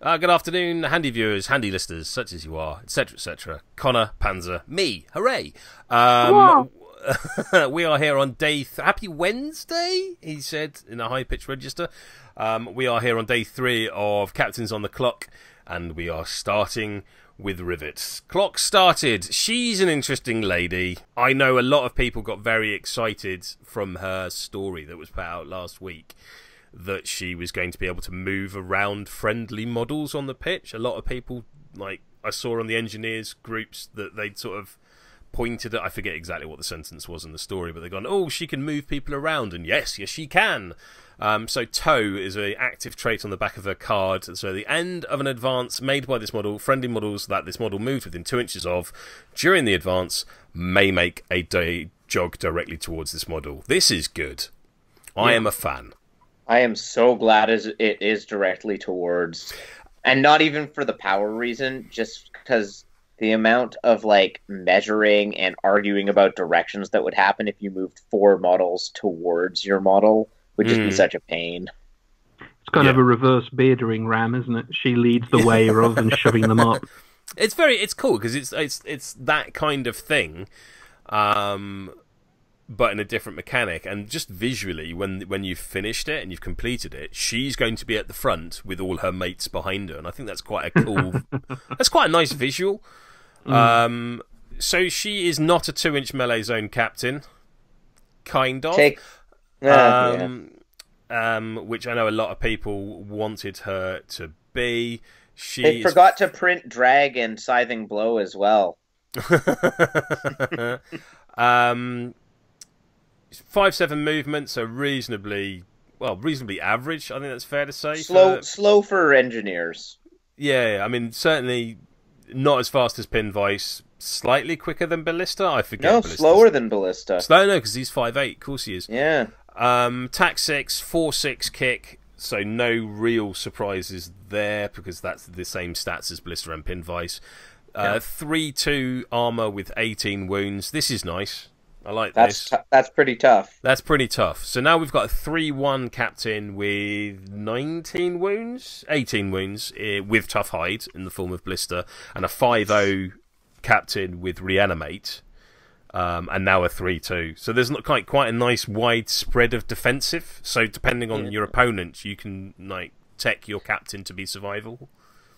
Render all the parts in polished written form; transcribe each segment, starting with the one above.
Good afternoon, handy viewers, handy listeners, such as you are, etc., etc. Connor, Panzer, me, hooray! We are here on day... Happy Wednesday, he said in a high-pitched register. We are here on day 3 of Captains on the Clock, and we are starting with Rivet. Clock started. She's an interesting lady. I know a lot of people got very excited from her story that was put out last week, that she was going to be able to move around friendly models on the pitch. A lot of people, like I saw on the engineers groups, that they'd sort of pointed at, I forget exactly what the sentence was in the story, but they've gone, oh, she can move people around, and yes, she can. So tow is an active trait on the back of her card. So the end of an advance made by this model, friendly models that this model moved within 2 inches of during the advance may make a jog directly towards this model. This is good. I am a fan. I am so glad it is directly towards, and not even for the power reason, just because the amount of like measuring and arguing about directions that would happen if you moved 4 models towards your model would just be such a pain. It's kind of a reverse beardering ram, isn't it? She leads the way rather than shoving them up. It's cool because it's that kind of thing. But in a different mechanic, and just visually, when you've finished it and you've completed it, she's going to be at the front with all her mates behind her, and I think that's quite a cool, that's quite a nice visual. So she is not a 2-inch melee zone captain, kind of, which I know a lot of people wanted her to be. They forgot to print drag and scything blow as well. 5/7 movement, so reasonably average. I think that's fair to say. Slow for engineers. Yeah, I mean certainly not as fast as Pin Vice. Slightly quicker than Ballista. I forget. No, slower than Ballista. Slow, no, because he's 5'8". Of course he is. Yeah. Tac 6, 4/6 kick. So no real surprises there because that's the same stats as Ballista and Pin Vice. 3/2 armor with 18 wounds. This is nice. I like this. That's pretty tough. That's pretty tough. So now we've got a 3/1 captain with 19 wounds, 18 wounds with tough hide in the form of Blister, and a 5/0 captain with reanimate, and now a 3/2. So there's not quite a nice wide spread of defensive. So depending on your opponent, you can like tech your captain to be survival.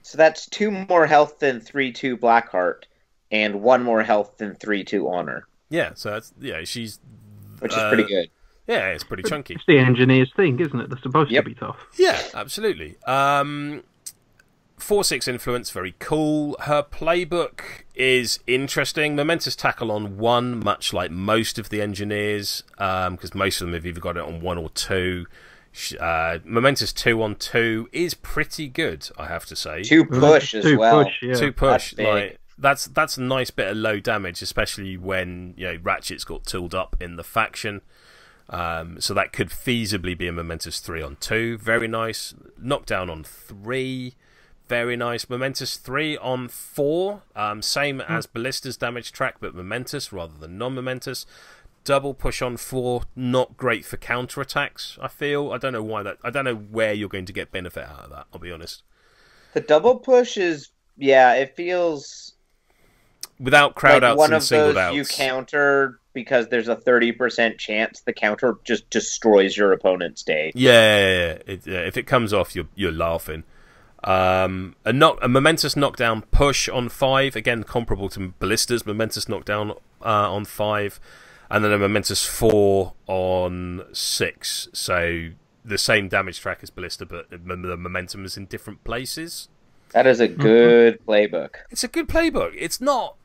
So that's 2 more health than 3/2 Blackheart, and 1 more health than 3/2 Honor. Yeah, so that's she's which is pretty good. Yeah, it's pretty chunky. It's the engineer's thing, isn't it? They're supposed to be tough. Yeah, absolutely. 4/6 influence, very cool. Her playbook is interesting. Momentous tackle on 1, much like most of the engineers, because most of them have either got it on 1 or 2. Momentous 2 on 2 is pretty good, I have to say. 2 push as well. 2 push, That's a nice bit of low damage, especially when Ratchet's got tooled up in the faction. So that could feasibly be a momentous 3 on 2. Very nice. Knockdown on 3. Very nice. Momentous 3 on 4. Same as Ballista's damage track, but momentous rather than non-momentous. Double push on 4. Not great for counterattacks, I feel. I don't know why I don't know where you're going to get benefit out of that, I'll be honest. The double push is it feels without crowd outs one and of singled those outs. you counter because there's a 30% chance the counter just destroys your opponent's day. Yeah. If it comes off, you're laughing. A momentous knockdown push on 5, again comparable to Ballista's momentous knockdown on 5, and then a momentous 4 on 6. So the same damage track as Ballista, but the momentum is in different places. That is a good playbook. It's a good playbook. It's not.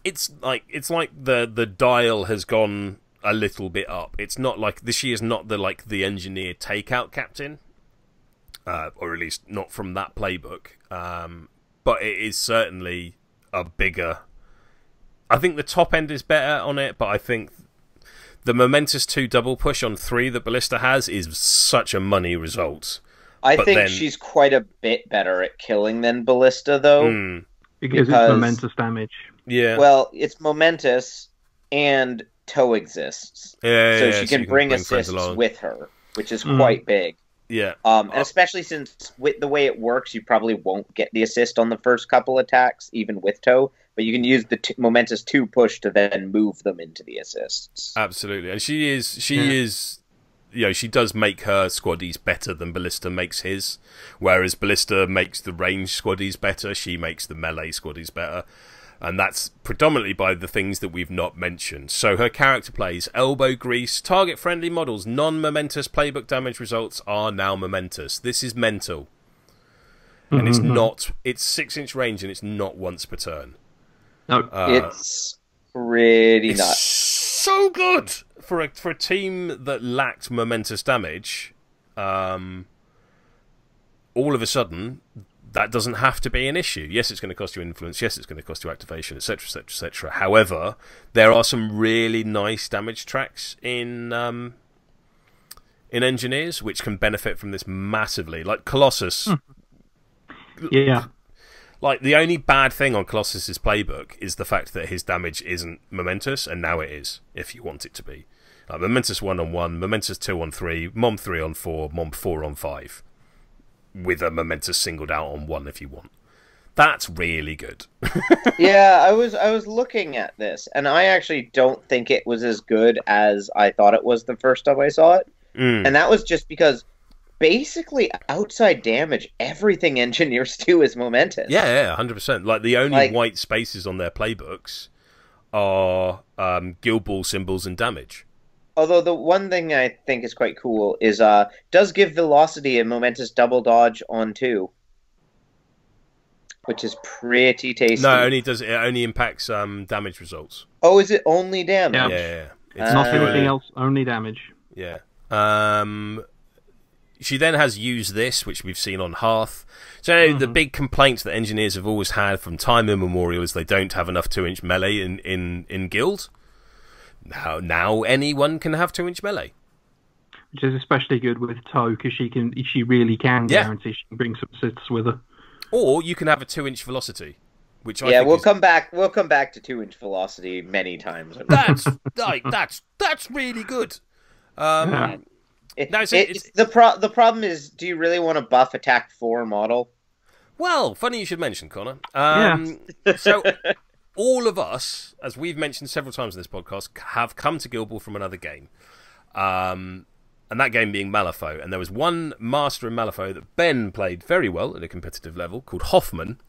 It's like the dial has gone a little bit up. It's not like she is not the engineer takeout captain, or at least not from that playbook. But it is certainly a bigger. I think the top end is better on it, but I think the momentous 2 double push on 3 that Ballista has is such a money result. I think she's quite a bit better at killing than Ballista, though. Because it's momentous damage. Yeah. Well, it's momentous, and tow exists. So she can bring assists with her, which is quite big. Yeah. And especially since with the way it works, you probably won't get the assist on the first couple attacks, even with tow. But you can use the Momentous 2 push to then move them into the assists. Absolutely. And she is, she does make her squaddies better than Ballista makes his. Whereas Ballista makes the range squaddies better, she makes the melee squaddies better. And that's predominantly by the things that we've not mentioned. So her character plays elbow grease, target-friendly models, non-momentous playbook damage results are now momentous. This is mental. And it's not... It's 6-inch range and it's not once per turn. No. It's pretty nuts. So good! For a team that lacked momentous damage, all of a sudden... That doesn't have to be an issue. Yes, it's going to cost you influence. Yes, it's going to cost you activation, etc., etc., etc. However, there are some really nice damage tracks in Engineers which can benefit from this massively. Like Colossus. Yeah. Like, the only bad thing on Colossus's playbook is the fact that his damage isn't momentous, and now it is, if you want it to be. Momentous 1-on-1, Momentous 2-on-3, Mom 3-on-4, Mom 4-on-5. With a momentous singled out on 1 if you want. That's really good. Yeah, I was looking at this, and I actually don't think it was as good as I thought it was the first time I saw it. And that was just because basically outside damage, everything Engineers do is momentous. Yeah, 100%. Like, the only white spaces on their playbooks are guild ball symbols and damage. Although the one thing I think is quite cool is does give velocity and momentous double dodge on 2, which is pretty tasty. No, it only impacts damage results. Oh, is it only damage? Yeah. It's not anything else, only damage. Yeah. She then has Use This, which we've seen on Hearth. So the big complaints that Engineers have always had from time immemorial is they don't have enough 2-inch melee in Guild. Now anyone can have 2-inch melee, which is especially good with Toe because she really can guarantee she can bring some assists with her. Or you can have a 2-inch velocity, which I think we'll come back. We'll come back to 2-inch velocity many times. That's really good. The problem is, do you really want to buff attack 4 model? Well, funny you should mention, Connor. So. All of us, as we've mentioned several times in this podcast, have come to Guild Ball from another game. And that game being Malifaux. And there was one master in Malifaux that Ben played very well at a competitive level called Hoffman.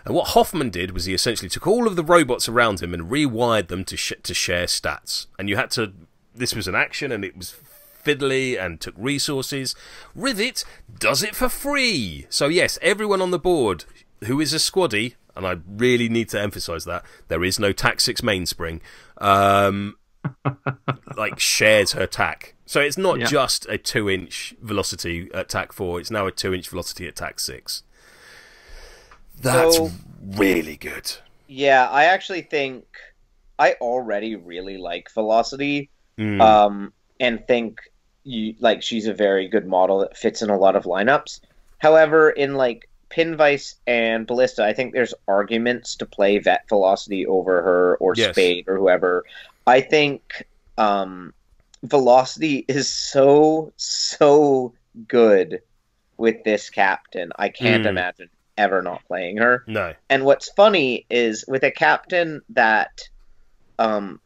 And what Hoffman did was he essentially took all of the robots around him and rewired them to share stats. And you had to... This was an action and it was fiddly and took resources. Rivet does it for free. So yes, everyone on the board who is a squaddie... And I really need to emphasise that there is no TAC 6 mainspring. Shares her TAC, so it's not just a 2-inch velocity at TAC 4. It's now a 2-inch velocity at TAC 6. That's really good. Yeah, I actually think I already really like velocity, and think she's a very good model that fits in a lot of lineups. However, in Pinvice and Ballista, I think there's arguments to play Vet Velocity over her or Spade or whoever. I think Velocity is so good with this captain. I can't imagine ever not playing her. No. And what's funny is with a captain that in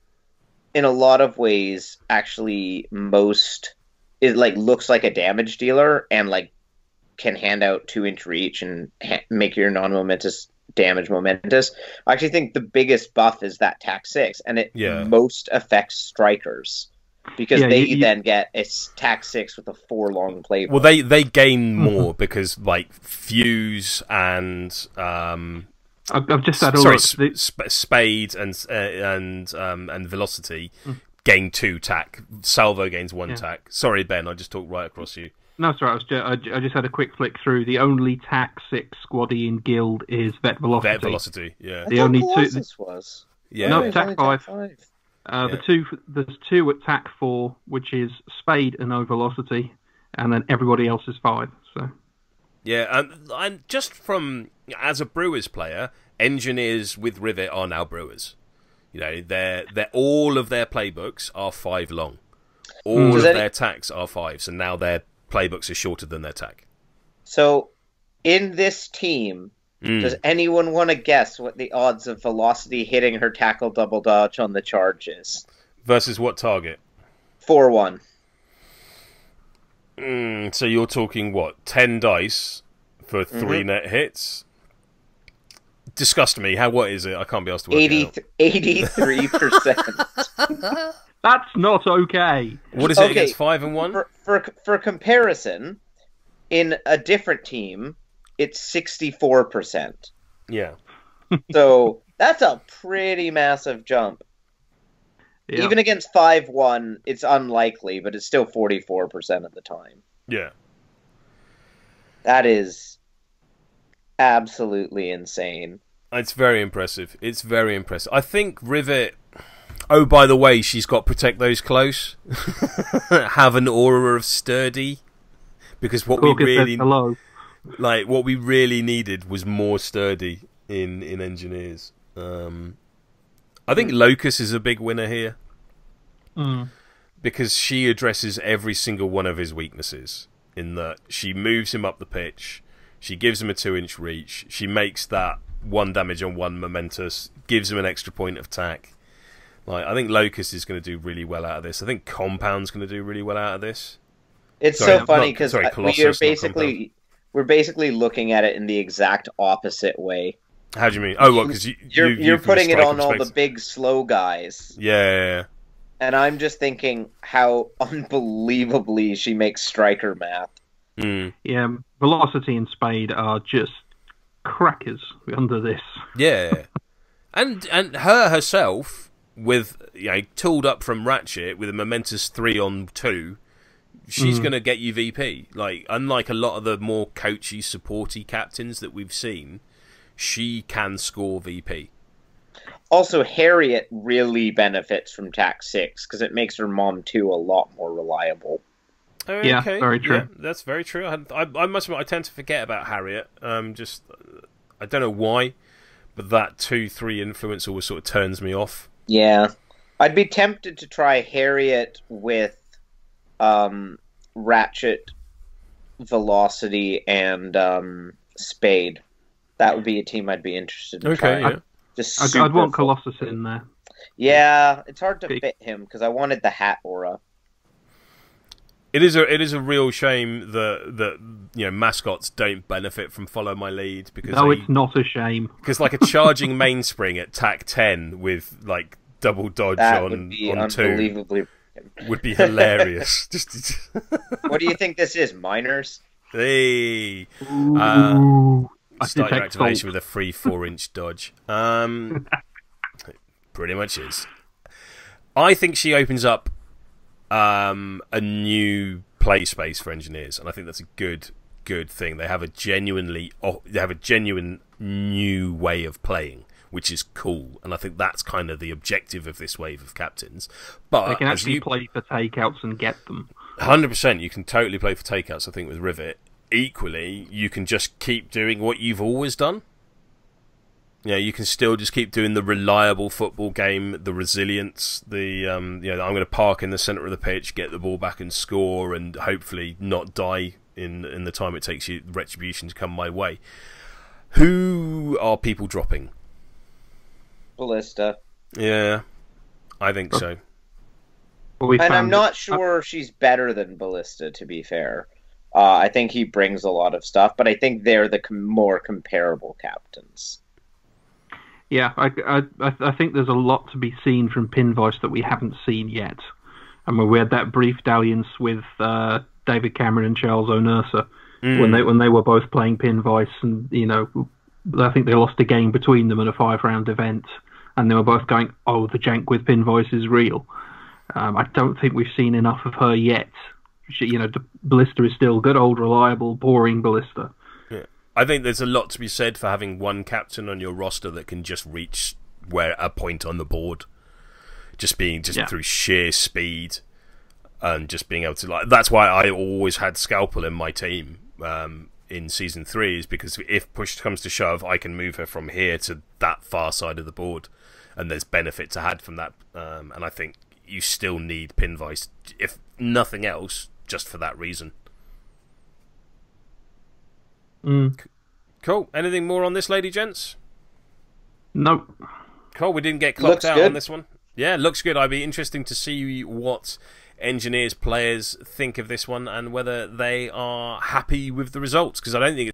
a lot of ways actually looks like a damage dealer and can hand out 2-inch reach and make your non-momentous damage momentous. I actually think the biggest buff is that TAC 6, and it most affects strikers because they then get a TAC 6 with a 4 long playbook. Well, they gain more because Fuse and I've just had Spade and Velocity gain 2 TAC. Salvo gains 1 TAC. Sorry, Ben, I just talked right across you. No, sorry, I just had a quick flick through. The only TAC 6 squaddie in Guild is Vet Velocity. Vet Velocity, yeah. The only two was. Yeah. No, TAC 5. There's 2 at TAC 4, which is Spade and No Velocity, and then everybody else is 5. So. Yeah, and just from as a Brewers player, Engineers with Rivet are now Brewers. They're all of their playbooks are 5 long. All of their attacks are 5, so now they're playbooks are shorter than their tack. So, in this team, does anyone want to guess what the odds of Velocity hitting her tackle double dodge on the charge is? Versus what target? 4-1. So you're talking, what, 10 dice for 3 net hits? Disgust me. What is it? I can't be asked to work it out. 83%. That's not okay. What is it against 5 and 1? For comparison, in a different team, it's 64%. Yeah. So that's a pretty massive jump. Yeah. Even against 5-1, it's unlikely, but it's still 44% of the time. Yeah. That is absolutely insane. It's very impressive. It's very impressive. I think Rivet... Oh, by the way, she's got Protect Those Close. Have an aura of sturdy. Because what we really... what we really needed was more sturdy in Engineers. I think Locus is a big winner here. Because she addresses every single one of his weaknesses. In that she moves him up the pitch, she gives him a 2-inch reach, she makes that 1 damage on 1 momentous, gives him an extra point of tack. I think Locus is going to do really well out of this. I think Compound's going to do really well out of this. It's so funny because we're basically looking at it in the exact opposite way. How do you mean? Oh, what? Because you're putting it on all the big slow guys. Yeah. And I'm just thinking how unbelievably she makes striker math. Yeah, Velocity and Spade are just crackers under this. Yeah, and her herself with tooled up from Ratchet with a momentous 3-on-2. She's going to get you VP. Unlike a lot of the more coachy, supporty captains that we've seen, she can score VP. Also, Harriet really benefits from TAC 6 because it makes her Mom 2 a lot more reliable. Okay. Yeah, very true. Yeah, that's very true. I must admit, I tend to forget about Harriet. I don't know why, but that 2-3 influence always sort of turns me off. Yeah. I'd be tempted to try Harriet with Ratchet, Velocity, and Spade. That would be a team I'd be interested in trying. Yeah. I'd want Colossus in there. Yeah, it's hard to fit him because I wanted the hat aura. It is a real shame that mascots don't benefit from Follow My Lead because it's not a shame because a charging mainspring at tack 10 with double dodge on 2 would be hilarious. What do you think this is, minors? Hey, start your activation with a free 4-inch dodge. Pretty much is. I think she opens up a new play space for Engineers, and I think that's a good thing. They have a genuine new way of playing, which is cool, and I think that's kind of the objective of this wave of captains. But they can actually play for takeouts and get them. 100%, you can totally play for takeouts. I think with Rivet. Equally, you can just keep doing what you've always done. You can still just keep doing the reliable football game, the resilience, I'm going to park in the centre of the pitch, get the ball back and score, and hopefully not die in the time it takes you retribution to come my way. Who are people dropping? Ballista. Yeah, I think so. And I'm not sure she's better than Ballista, to be fair. I think he brings a lot of stuff, but I think they're the more comparable captains. Yeah, I think there's a lot to be seen from Pinvice that we haven't seen yet. I mean, we had that brief dalliance with David Cameron and Charles O'Nursa when they were both playing Pinvice, and I think they lost a game between them in a 5-round event, and they were both going, "Oh, the jank with Pinvice is real." I don't think we've seen enough of her yet. Ballista is still good, old, reliable, boring Ballista. Yeah. I think there's a lot to be said for having one captain on your roster that can just reach a point on the board, through sheer speed and just being able to That's why I always had Scalpel in my team in season 3, is because if push comes to shove, I can move her from here to that far side of the board, and there's benefit to had from that. And I think you still need Pinvice, if nothing else, just for that reason. Cool. Anything more on this, lady gents? Nope. Cool. We didn't get clocked Looks out good. on this one. Yeah, looks good. I'd be interesting to see what engineers, players think of this one and whether they are happy with the results, because I don't think